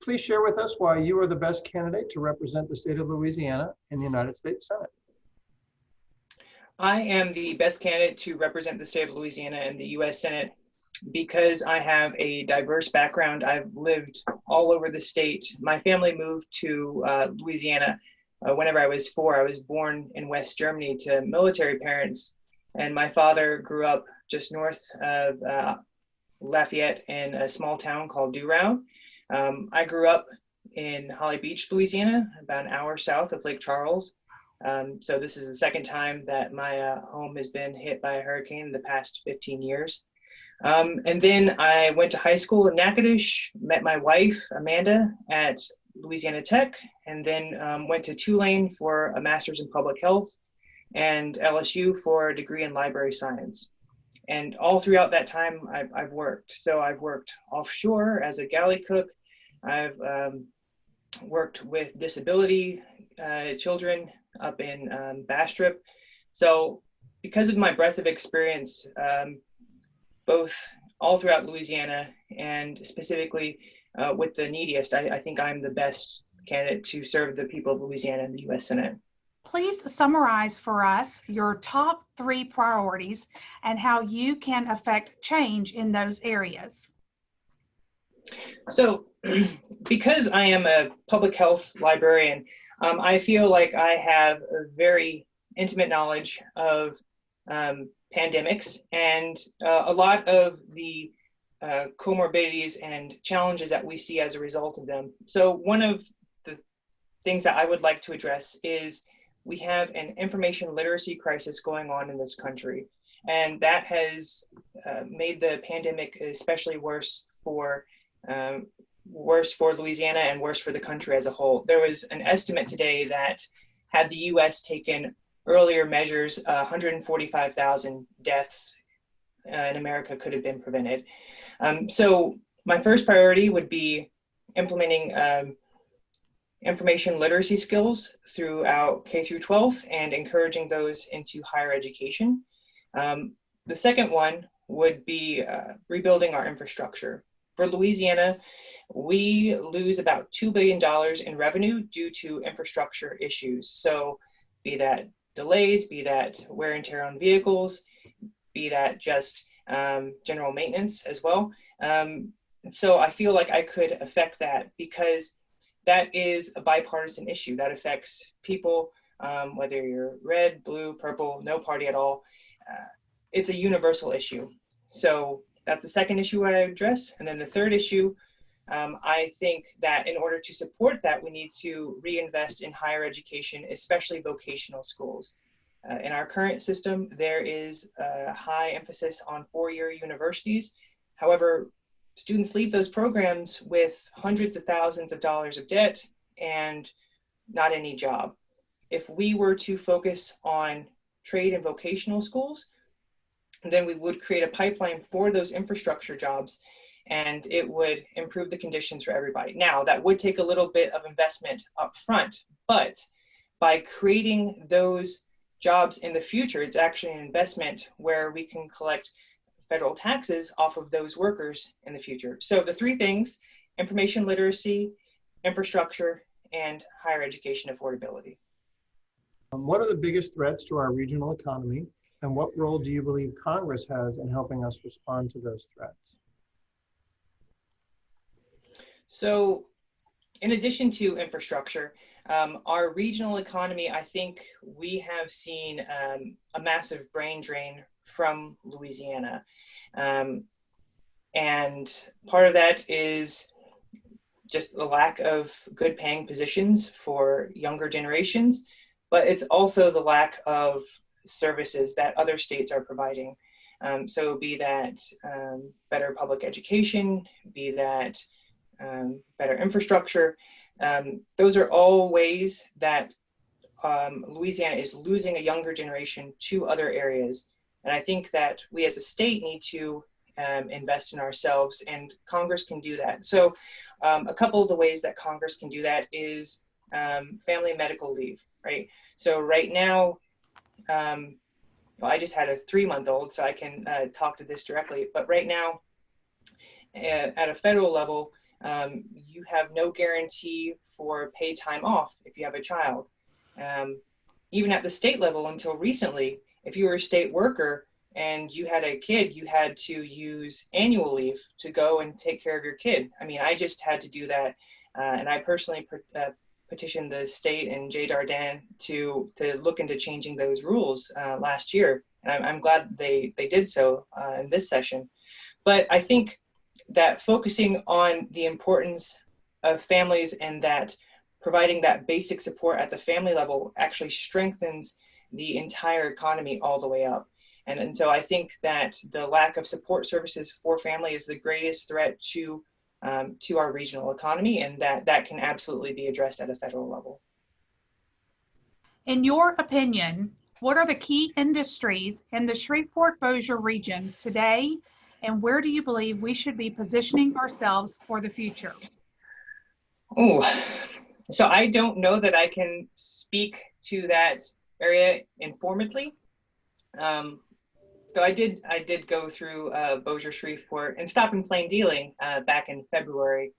Please share with us why you are the best candidate to represent the state of Louisiana in the United States Senate. I am the best candidate to represent the state of Louisiana in the U.S. Senate because I have a diverse background. I've lived all over the state. My family moved to Louisiana whenever I was 4. I was born in West Germany to military parents, and my father grew up just north of Lafayette in a small town called Douraw. I grew up in Holly Beach, Louisiana, about an hour south of Lake Charles. So this is the second time that my home has been hit by a hurricane in the past 15 years. And then I went to high school in Natchitoches, met my wife, Amanda, at Louisiana Tech, and then went to Tulane for a master's in public health and LSU for a degree in library science. And all throughout that time, I've worked. So I've worked offshore as a galley cook. I've worked with disability children up in Bastrop. So because of my breadth of experience, both all throughout Louisiana and specifically with the neediest, I think I'm the best candidate to serve the people of Louisiana in the U.S. Senate. Please summarize for us your top 3 priorities and how you can affect change in those areas. So because I am a public health librarian, I feel like I have a very intimate knowledge of pandemics and a lot of the comorbidities and challenges that we see as a result of them. So one of the things that I would like to address is we have an information literacy crisis going on in this country, and that has made the pandemic especially worse for Louisiana and worse for the country as a whole. There was an estimate today that had the U.S. taken earlier measures, 145,000 deaths in America could have been prevented. So my first priority would be implementing information literacy skills throughout K through 12th and encouraging those into higher education. The second one would be rebuilding our infrastructure. For Louisiana, we lose about $2 billion in revenue due to infrastructure issues. So be that delays, be that wear and tear on vehicles, be that just general maintenance as well. So I feel like I could affect that because that is a bipartisan issue that affects people, whether you're red, blue, purple, no party at all. It's a universal issue. So that's the second issue I address. And then the third issue, I think that in order to support that, we need to reinvest in higher education, especially vocational schools. In our current system, there is a high emphasis on 4-year universities. However, students leave those programs with hundreds of thousands of dollars of debt and not any job. If we were to focus on trade and vocational schools, then we would create a pipeline for those infrastructure jobs, and it would improve the conditions for everybody. Now, that would take a little bit of investment up front, but by creating those jobs in the future, it's actually an investment where we can collect federal taxes off of those workers in the future. So the 3 things: information literacy, infrastructure, and higher education affordability. What are the biggest threats to our regional economy, and what role do you believe Congress has in helping us respond to those threats? So in addition to infrastructure, our regional economy, I think we have seen a massive brain drain from Louisiana. And part of that is just the lack of good paying positions for younger generations, but it's also the lack of services that other states are providing. So be that better public education, be that better infrastructure. Those are all ways that Louisiana is losing a younger generation to other areas. And I think that we as a state need to invest in ourselves, and Congress can do that. So a couple of the ways that Congress can do that is family medical leave, right? So right now, well, I just had a 3-month-old, so I can talk to this directly. But right now, at a federal level, you have no guarantee for paid time off if you have a child. Even at the state level until recently, if you were a state worker and you had a kid, you had to use annual leave to go and take care of your kid. I mean, I just had to do that. And I personally petitioned the state and Jay Dardan to look into changing those rules last year. And I'm glad they did so in this session. But I think that focusing on the importance of families and that providing that basic support at the family level actually strengthens the entire economy all the way up. And so I think that the lack of support services for family is the greatest threat to our regional economy, and that can absolutely be addressed at a federal level. In your opinion, what are the key industries in the Shreveport-Bossier region today, and where do you believe we should be positioning ourselves for the future? Oh, so I don't know that I can speak to that area informedly. So I did go through Bossier Shreveport and Stop and Plain Dealing back in February.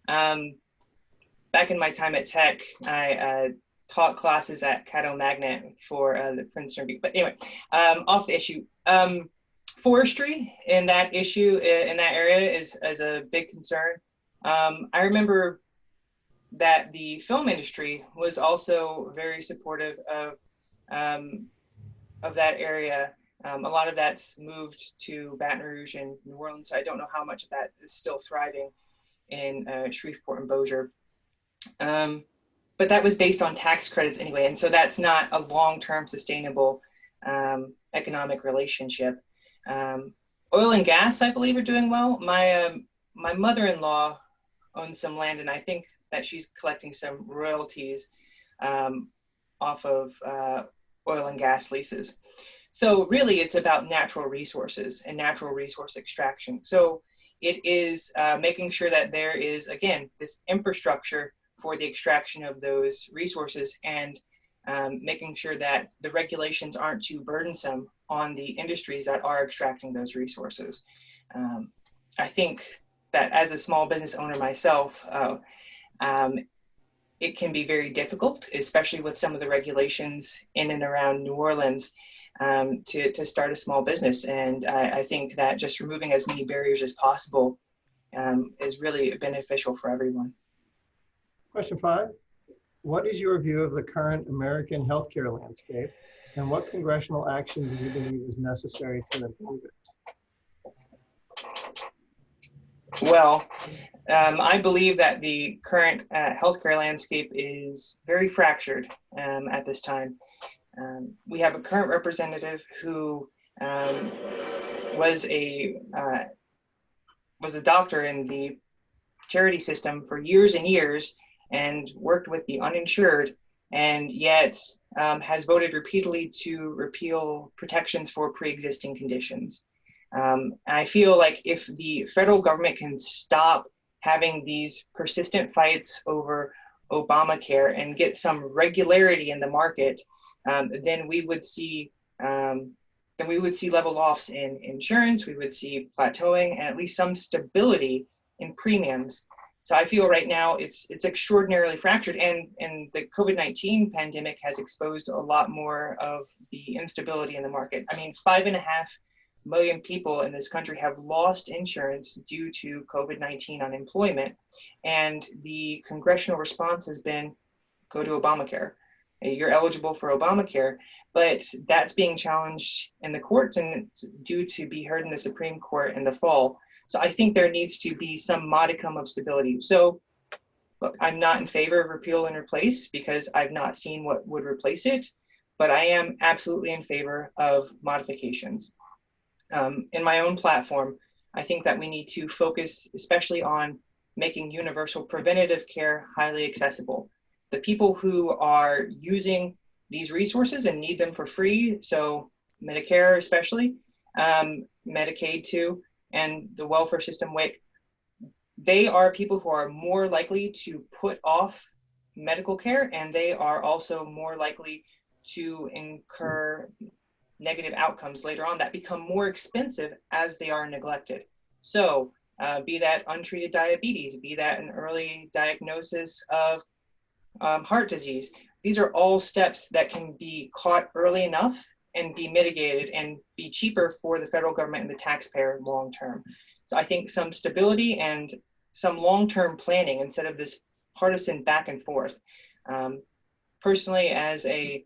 Back in my time at Tech, I taught classes at Caddo Magnet for the Princeton Review. But anyway, off the issue. Forestry in that issue in that area is a big concern. I remember that the film industry was also very supportive of that area. A lot of that's moved to Baton Rouge and New Orleans, so I don't know how much of that is still thriving in Shreveport and Bossier. But that was based on tax credits anyway, and so that's not a long-term sustainable economic relationship. Oil and gas, I believe, are doing well. My mother-in-law owns some land, and I think that she's collecting some royalties off of oil and gas leases. So really, it's about natural resources and natural resource extraction. So it is making sure that there is, again, this infrastructure for the extraction of those resources, and making sure that the regulations aren't too burdensome on the industries that are extracting those resources. I think that as a small business owner myself, it can be very difficult, especially with some of the regulations in and around New Orleans, to start a small business. And I think that just removing as many barriers as possible is really beneficial for everyone. Question 5. What is your view of the current American healthcare landscape, and what congressional action do you believe is necessary to improve it? Well, I believe that the current healthcare landscape is very fractured at this time. We have a current representative who was a doctor in the charity system for years and years and worked with the uninsured, and yet has voted repeatedly to repeal protections for pre-existing conditions. I feel like if the federal government can stop having these persistent fights over Obamacare and get some regularity in the market, then we would see level offs in insurance, we would see plateauing, and at least some stability in premiums. So I feel right now it's extraordinarily fractured, and the COVID-19 pandemic has exposed a lot more of the instability in the market. I mean, 5.5 million people in this country have lost insurance due to COVID-19 unemployment, and the congressional response has been, go to Obamacare. You're eligible for Obamacare, but that's being challenged in the courts and it's due to be heard in the Supreme Court in the fall. So I think there needs to be some modicum of stability. So look, I'm not in favor of repeal and replace because I've not seen what would replace it, but I am absolutely in favor of modifications. In my own platform, I think that we need to focus especially on making universal preventative care highly accessible. The people who are using these resources and need them for free, so Medicare especially, Medicaid too, and the welfare system, they are people who are more likely to put off medical care, and they are also more likely to incur negative outcomes later on that become more expensive as they are neglected. So be that untreated diabetes, be that an early diagnosis of heart disease. These are all steps that can be caught early enough and be mitigated and be cheaper for the federal government and the taxpayer long term. So I think some stability and some long-term planning instead of this partisan back and forth. Personally, as a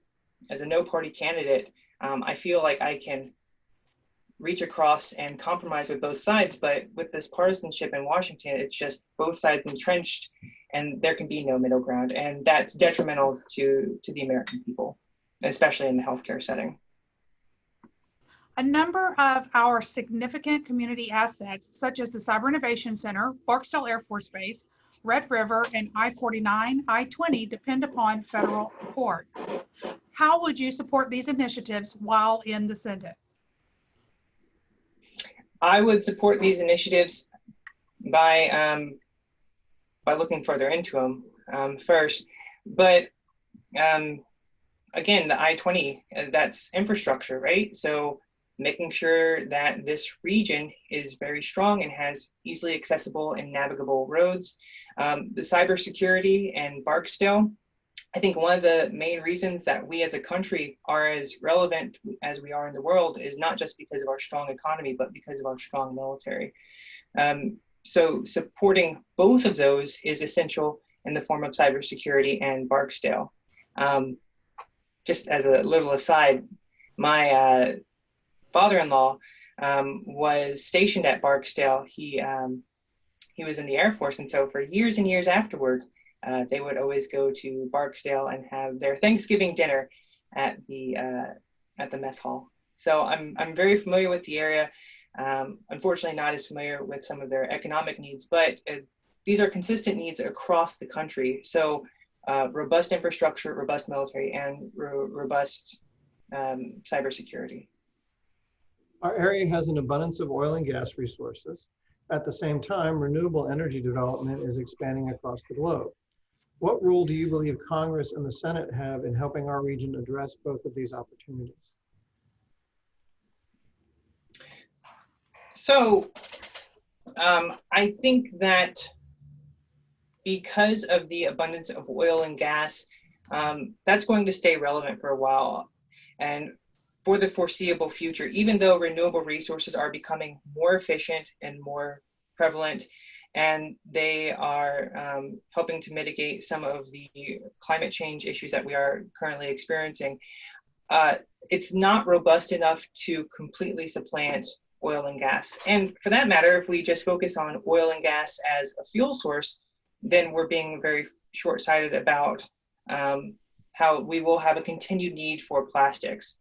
no party candidate, I feel like I can reach across and compromise with both sides, but with this partisanship in Washington, it's just both sides entrenched and there can be no middle ground. And that's detrimental to the American people, especially in the healthcare setting. A number of our significant community assets, such as the Cyber Innovation Center, Barksdale Air Force Base, Red River, and I-49, I-20 depend upon federal support. How would you support these initiatives while in the Senate? I would support these initiatives by looking further into them first. But again, the I-20, that's infrastructure, right? So making sure that this region is very strong and has easily accessible and navigable roads. The cybersecurity and Barksdale, I think one of the main reasons that we as a country are as relevant as we are in the world is not just because of our strong economy, but because of our strong military. So supporting both of those is essential in the form of cybersecurity and Barksdale. Just as a little aside, my father-in-law was stationed at Barksdale. He was in the Air Force, and so for years and years afterwards, they would always go to Barksdale and have their Thanksgiving dinner at the mess hall. So I'm very familiar with the area. Unfortunately, not as familiar with some of their economic needs, but these are consistent needs across the country. So robust infrastructure, robust military, and robust cybersecurity. Our area has an abundance of oil and gas resources. At the same time, renewable energy development is expanding across the globe. What role do you believe Congress and the Senate have in helping our region address both of these opportunities? So I think that because of the abundance of oil and gas, that's going to stay relevant for a while. And for the foreseeable future, even though renewable resources are becoming more efficient and more prevalent, and they are helping to mitigate some of the climate change issues that we are currently experiencing, it's not robust enough to completely supplant oil and gas. And for that matter, if we just focus on oil and gas as a fuel source, then we're being very short-sighted about how we will have a continued need for plastics.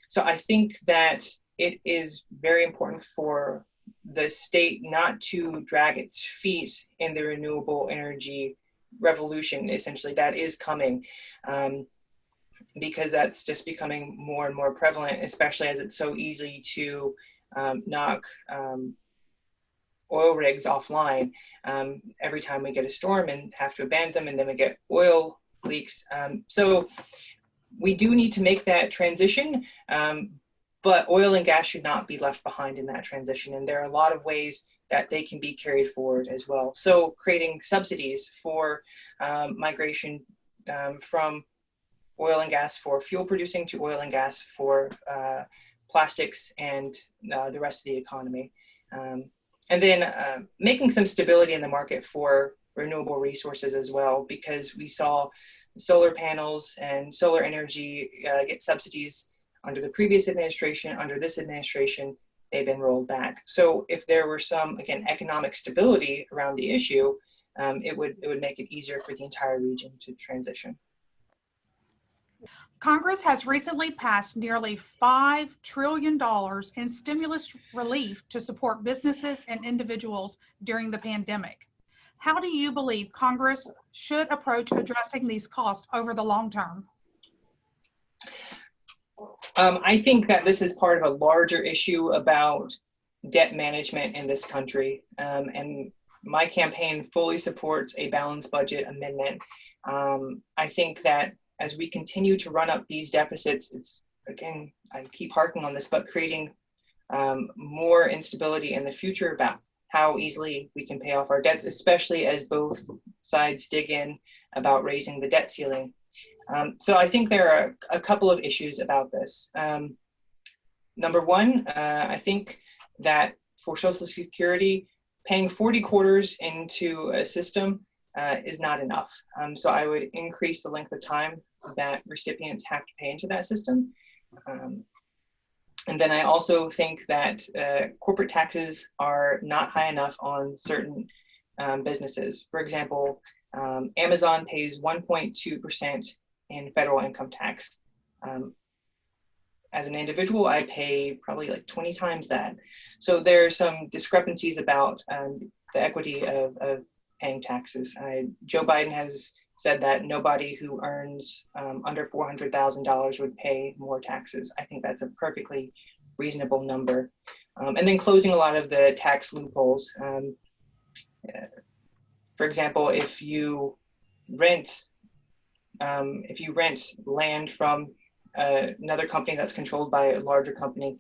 So I think that it is very important for the state not to drag its feet in the renewable energy revolution, essentially, that is coming, because that's just becoming more and more prevalent, especially as it's so easy to knock oil rigs offline every time we get a storm and have to abandon them, and then we get oil leaks. So we do need to make that transition, but oil and gas should not be left behind in that transition. And there are a lot of ways that they can be carried forward as well. So creating subsidies for migration from oil and gas for fuel producing to oil and gas for plastics and the rest of the economy. And then making some stability in the market for renewable resources as well, because we saw solar panels and solar energy get subsidies under the previous administration. Under this administration, they've been rolled back. So if there were some, again, economic stability around the issue, it would make it easier for the entire region to transition. Congress has recently passed nearly $5 trillion in stimulus relief to support businesses and individuals during the pandemic. How do you believe Congress should approach addressing these costs over the long term? I think that this is part of a larger issue about debt management in this country. And my campaign fully supports a balanced budget amendment. I think that as we continue to run up these deficits, it's, again, I keep harping on this, but creating more instability in the future about how easily we can pay off our debts, especially as both sides dig in about raising the debt ceiling. So I think there are a couple of issues about this. Number one, I think that for Social Security, paying 40 quarters into a system is not enough. So I would increase the length of time that recipients have to pay into that system. And then I also think that corporate taxes are not high enough on certain businesses. For example, Amazon pays 1.2% in federal income tax. As an individual, I pay probably like 20 times that. So there are some discrepancies about the equity of paying taxes. Joe Biden has said that nobody who earns under $400,000 would pay more taxes. I think that's a perfectly reasonable number. And then closing a lot of the tax loopholes. For example, if you rent land from another company that's controlled by a larger company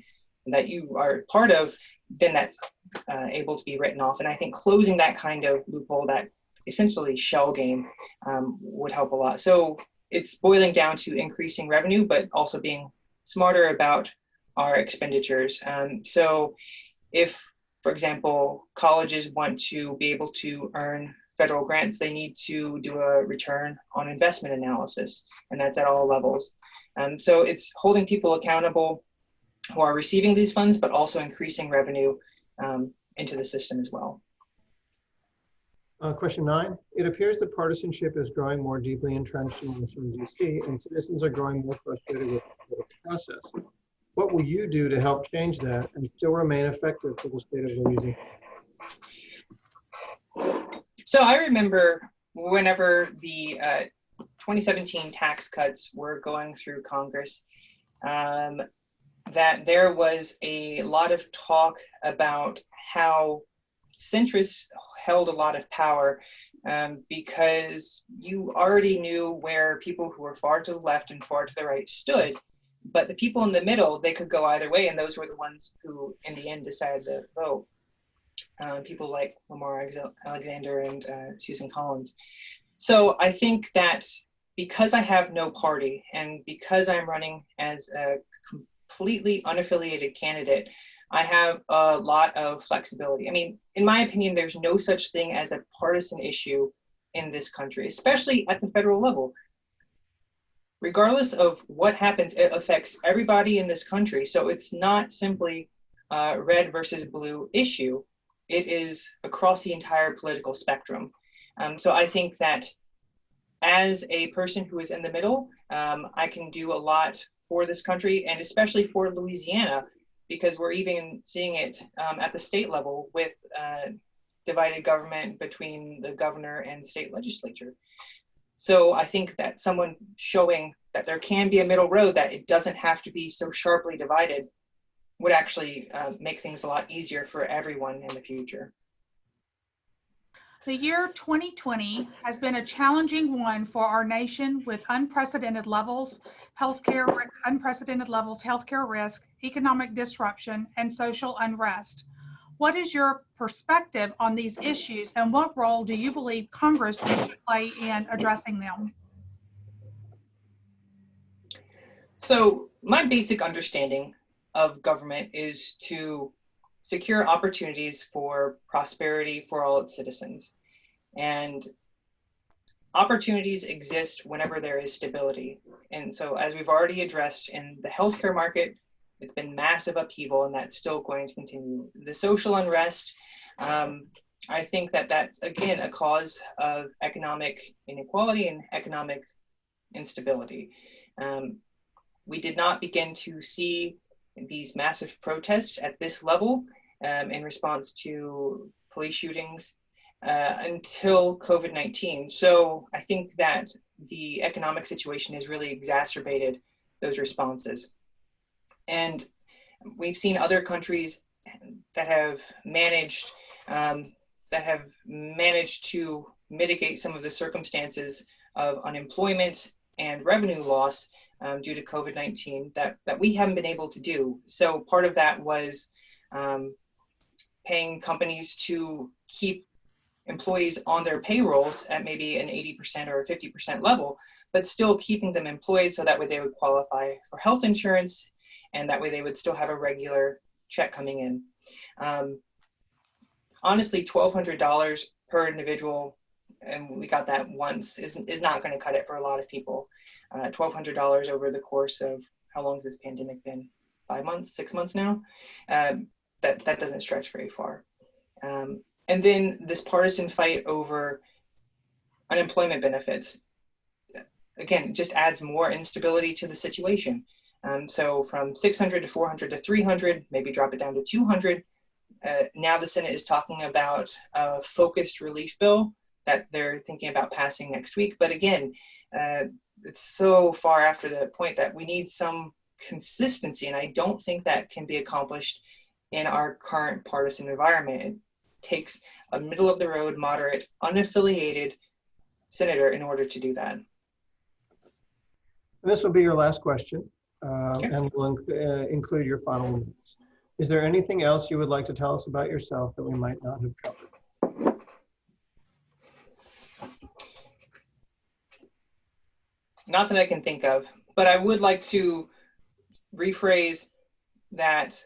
that you are part of, then that's able to be written off. And I think closing that kind of loophole, that essentially shell game, would help a lot. So it's boiling down to increasing revenue, but also being smarter about our expenditures. So if, for example, colleges want to be able to earn federal grants, they need to do a return on investment analysis, and that's at all levels. So it's holding people accountable who are receiving these funds, but also increasing revenue into the system as well. Question 9, it appears that partisanship is growing more deeply entrenched in Washington, D.C., and citizens are growing more frustrated with the political process. What will you do to help change that and still remain effective for the state of Louisiana? So I remember whenever the 2017 tax cuts were going through Congress, that there was a lot of talk about how centrists held a lot of power because you already knew where people who were far to the left and far to the right stood, but the people in the middle, they could go either way, and those were the ones who in the end decided to vote. People like Lamar Alexander and Susan Collins. So I think that because I have no party and because I'm running as a completely unaffiliated candidate, I have a lot of flexibility. I mean, in my opinion, there's no such thing as a partisan issue in this country, especially at the federal level. Regardless of what happens, it affects everybody in this country. So it's not simply a red versus blue issue. It is across the entire political spectrum. So I think that as a person who is in the middle, I can do a lot for this country, and especially for Louisiana, because we're even seeing it at the state level with divided government between the governor and state legislature. So I think that someone showing that there can be a middle road, that it doesn't have to be so sharply divided, would actually make things a lot easier for everyone in the future. The year 2020 has been a challenging one for our nation with unprecedented levels healthcare risk, economic disruption, and social unrest. What is your perspective on these issues, and what role do you believe Congress should play in addressing them? So my basic understanding of government is to secure opportunities for prosperity for all its citizens. And opportunities exist whenever there is stability. And so as we've already addressed in the healthcare market, it's been massive upheaval, and that's still going to continue. The social unrest, I think that that's, again, a cause of economic inequality and economic instability. We did not begin to see these massive protests at this level in response to police shootings until COVID-19. So I think that the economic situation has really exacerbated those responses. And we've seen other countries that have managed to mitigate some of the circumstances of unemployment and revenue loss due to COVID-19 that we haven't been able to do. So part of that was paying companies to keep employees on their payrolls at maybe an 80% or a 50% level, but still keeping them employed so that way they would qualify for health insurance, and that way they would still have a regular check coming in. Honestly, $1,200 per individual, and we got that once, is not going to cut it for a lot of people. $1,200 over the course of, how long has this pandemic been? 5 months, 6 months now? That doesn't stretch very far. And then this partisan fight over unemployment benefits, again, just adds more instability to the situation. So from 600 to 400 to 300, maybe drop it down to 200. Now the Senate is talking about a focused relief bill that they're thinking about passing next week. But again, it's so far after the point that we need some consistency, and I don't think that can be accomplished in our current partisan environment. It takes a middle of the road, moderate, unaffiliated senator in order to do that. This will be your last question, Okay. and we'll include your final remarks. Is there anything else you would like to tell us about yourself that we might not have covered? Not that I can think of, but I would like to rephrase that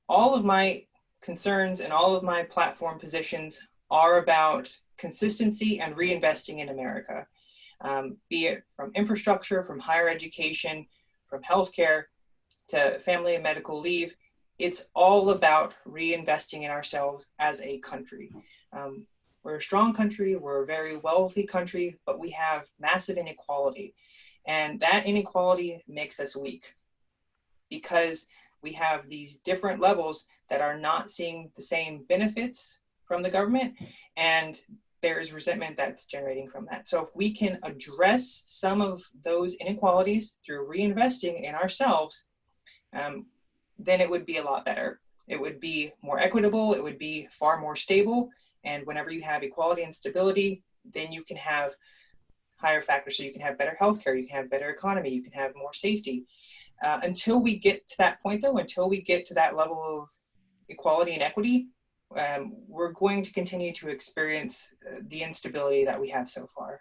all of my concerns and all of my platform positions are about consistency and reinvesting in America, be it from infrastructure, from higher education, from healthcare to family and medical leave. It's all about reinvesting in ourselves as a country. We're a strong country, we're a very wealthy country, but we have massive inequality. And that inequality makes us weak because we have these different levels that are not seeing the same benefits from the government, and there is resentment that's generating from that. So if we can address some of those inequalities through reinvesting in ourselves, then it would be a lot better. It would be more equitable, it would be far more stable, and whenever you have equality and stability, then you can have higher factors. So you can have better healthcare, you can have better economy, you can have more safety. Until we get to that point though, until we get to that level of equality and equity, we're going to continue to experience the instability that we have so far.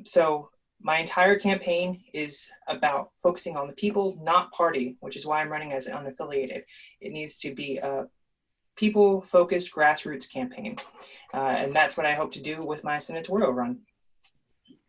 So my entire campaign is about focusing on the people, not party, which is why I'm running as unaffiliated. It needs to be a people-focused grassroots campaign. And that's what I hope to do with my senatorial run.